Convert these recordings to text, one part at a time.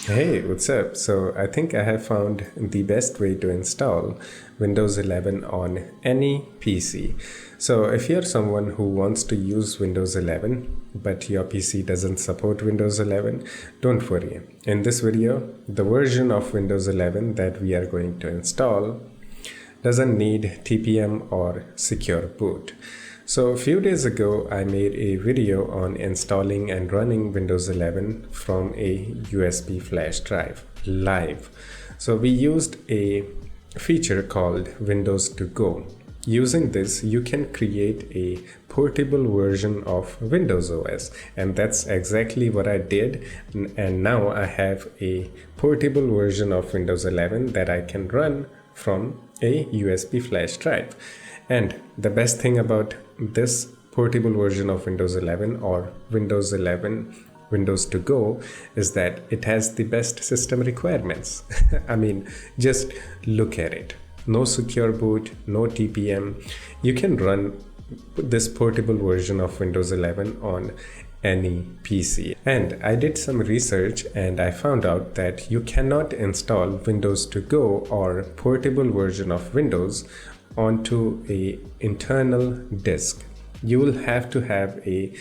Hey, what's up? So I think I have found the best way to install Windows 11 on any PC. So if you're someone who wants to use Windows 11, but your PC doesn't support Windows 11, don't worry. In this video, the version of Windows 11 that we are going to install doesn't need TPM or secure boot. So a few days ago, I made a video on installing and running Windows 11 from a USB flash drive live. So we used a feature called Windows to Go. Using this, you can create a portable version of Windows OS, and that's exactly what I did. And now I have a portable version of Windows 11 that I can run from a USB flash drive. And the best thing about this portable version of Windows 11 or Windows 11 Windows to Go is that it has the best system requirements. I mean, just look at it. No secure boot, no TPM. You can run this portable version of Windows 11 on any PC. And I did some research and I found out that you cannot install Windows to Go or portable version of Windows onto a internal disk. You will have to have a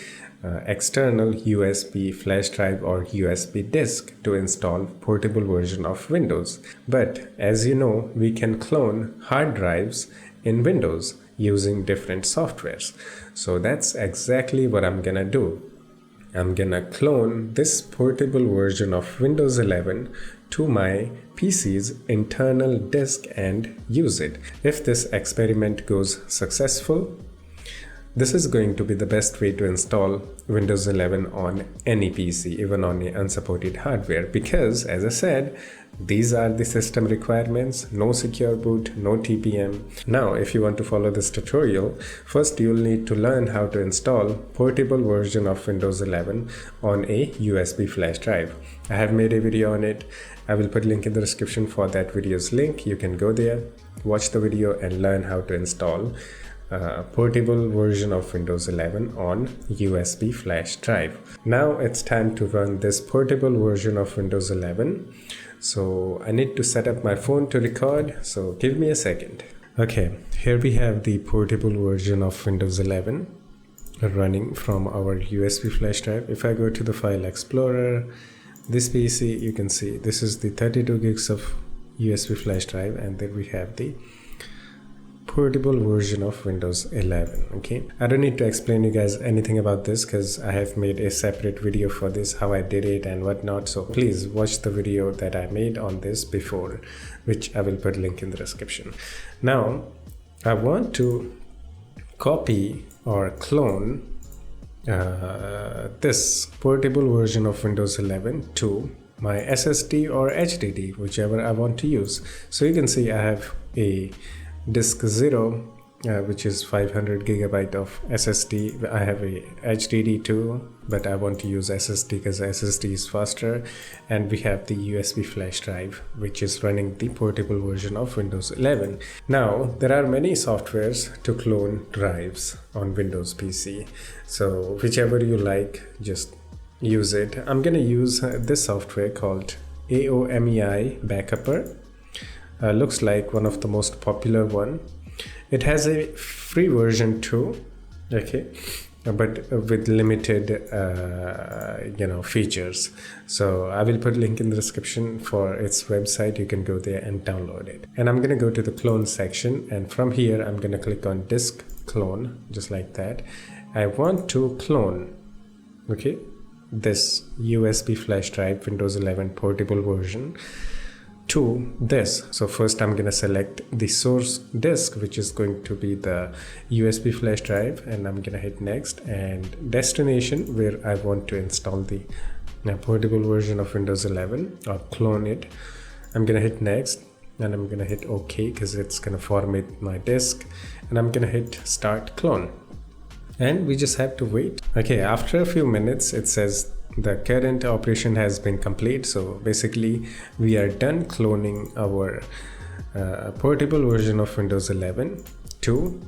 external USB flash drive or USB disk to install portable version of Windows. But as you know, we can clone hard drives in Windows using different softwares. So that's exactly what I'm gonna do. I'm gonna clone this portable version of Windows 11 to my PC's internal disk and use it. If this experiment goes successful, this is going to be the best way to install Windows 11 on any PC, even on the unsupported hardware, because as I said, these are the system requirements: no secure boot, no TPM. Now, if you want to follow this tutorial, first you'll need to learn how to install portable version of Windows 11 on a USB flash drive. I have made a video on it. I will put a link in the description for that video's link. You can go there, watch the video and learn how to install portable version of Windows 11 on USB flash drive. Now it's time to run this portable version of Windows 11. So I need to set up my phone to record, so give me a second. Okay, here we have the portable version of Windows 11 running from our USB flash drive. If I go to the File Explorer, this PC, you can see this is the 32 gigs of USB flash drive, and then we have the portable version of Windows 11. Okay, I don't need to explain you guys anything about this because I have made a separate video for this, how I did it and whatnot. So please watch the video that I made on this before, which I will put a link in the description. Now I want to copy or clone this portable version of Windows 11 to my SSD or HDD, whichever I want to use. So you can see I have a disk 0, which is 500 gigabyte of SSD. I have a HDD too, but I want to use SSD because SSD is faster. And we have the USB flash drive, which is running the portable version of Windows 11. Now, there are many softwares to clone drives on Windows PC. So whichever you like, just use it. I'm gonna use this software called AOMEI Backupper. Looks like one of the most popular one. It has a free version too, okay, but with limited features. So I will put a link in the description for its website. You can go there and download it. And I'm gonna go to the clone section, and from here I'm gonna click on disk clone, just like that. I want to clone, okay, this USB flash drive Windows 11 portable version to this. So first I'm gonna select the source disk, which is going to be the USB flash drive, and I'm gonna hit next, and destination where I want to install the portable version of Windows 11 or clone it. I'm gonna hit next, and I'm gonna hit OK because it's gonna format my disk, and I'm gonna hit start clone, and we just have to wait. Okay, after a few minutes it says the current operation has been complete. So basically we are done cloning our portable version of Windows 11 to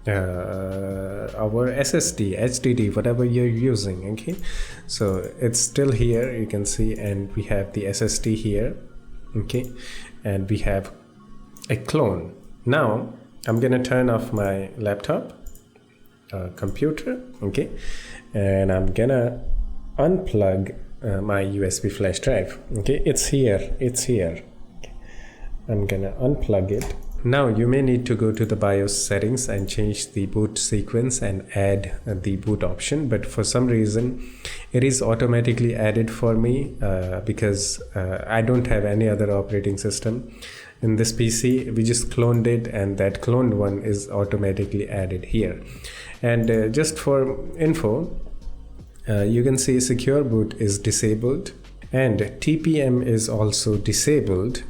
our SSD, HDD, whatever you're using. Okay, so it's still here, you can see, and we have the SSD here. Okay, and we have a clone. Now I'm gonna turn off my laptop computer. Okay, and I'm gonna unplug my USB flash drive. Okay, it's here. Okay. I'm gonna unplug it. Now you may need to go to the BIOS settings and change the boot sequence and add the boot option, but for some reason it is automatically added for me because I don't have any other operating system in this PC. We just cloned it, and that cloned one is automatically added here. And just for info, you can see secure boot is disabled and TPM is also disabled.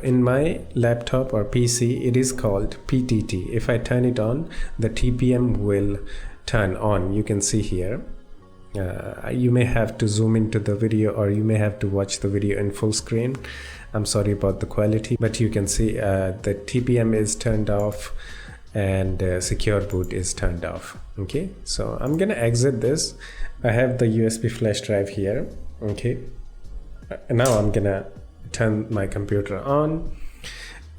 In my laptop or PC, it is called PTT. If I turn it on, the TPM will turn on. You can see here. You may have to zoom into the video, or you may have to watch the video in full screen. I'm sorry about the quality, but you can see the TPM is turned off and secure boot is turned off. Okay, so I'm gonna exit this. I have the USB flash drive here. Okay, now I'm gonna turn my computer on,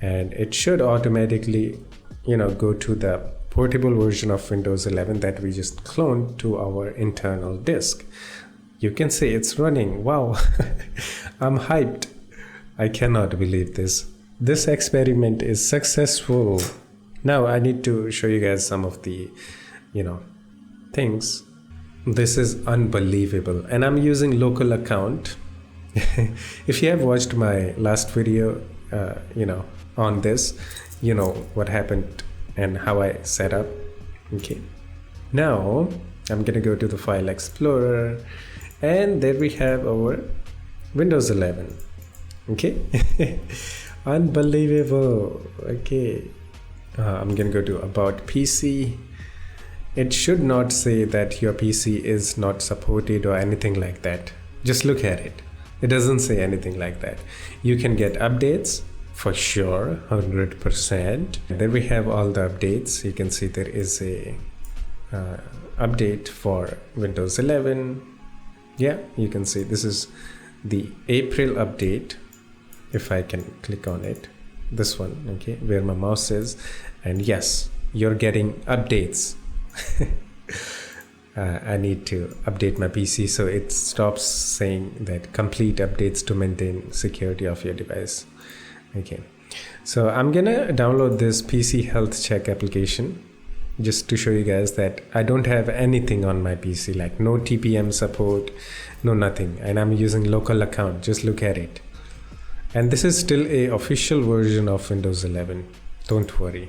and it should automatically, go to the portable version of Windows 11 that we just cloned to our internal disk. You can see it's running. Wow. I'm hyped. I cannot believe this. This experiment is successful. Now I need to show you guys some of the things. This is unbelievable, and I'm using local account. If you have watched my last video on this, you know what happened and how I set up. Okay, now I'm gonna go to the File Explorer, and there we have our Windows 11. Okay. Unbelievable. Okay, I'm gonna go to About PC. It should not say that your PC is not supported or anything like that. Just look at it. It doesn't say anything like that. You can get updates for sure, 100%. There we have all the updates. You can see there is a update for Windows 11. Yeah, you can see this is the April update. If I can click on it, this one, okay, where my mouse is, and yes, you're getting updates. I need to update my PC so it stops saying that complete updates to maintain security of your device. Okay, so I'm gonna download this PC Health Check application just to show you guys that I don't have anything on my PC, like no TPM support, no nothing, and I'm using local account. Just look at it. And this is still a official version of Windows 11. Don't worry.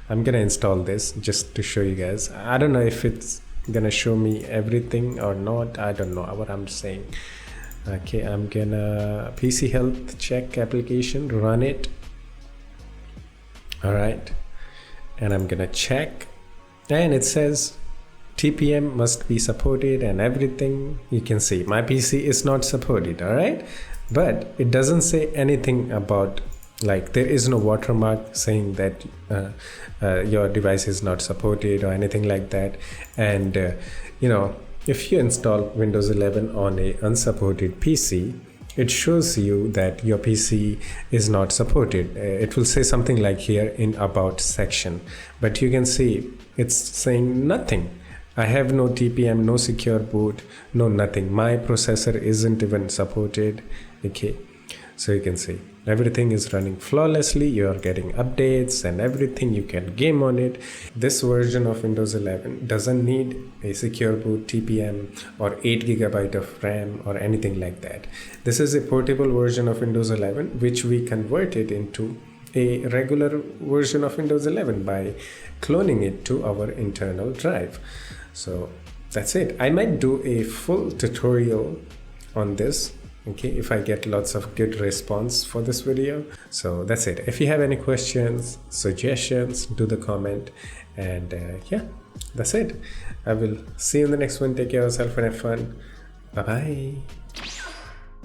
I'm gonna install this just to show you guys. I don't know if it's gonna show me everything or not. I don't know what I'm saying. Okay, I'm gonna PC Health Check application, run it. All right, and I'm gonna check, and it says TPM must be supported and everything. You can see my PC is not supported. All right, but it doesn't say anything about, like, there is no watermark saying that your device is not supported or anything like that. And if you install Windows 11 on a unsupported PC, it shows you that your PC is not supported. It will say something like here in About section, but you can see it's saying nothing. I have no TPM, no secure boot, no nothing. My processor isn't even supported. Okay, so you can see everything is running flawlessly. You are getting updates and everything. You can game on it. This version of Windows 11 doesn't need a secure boot, TPM, or 8 GB of RAM or anything like that. This is a portable version of Windows 11 which we converted into a regular version of Windows 11 by cloning it to our internal drive. So that's it. I might do a full tutorial on this, okay, if I get lots of good response for this video. So that's it. If you have any questions, suggestions, do the comment. And yeah, that's it. I will see you in the next one. Take care of yourself and have fun. Bye bye.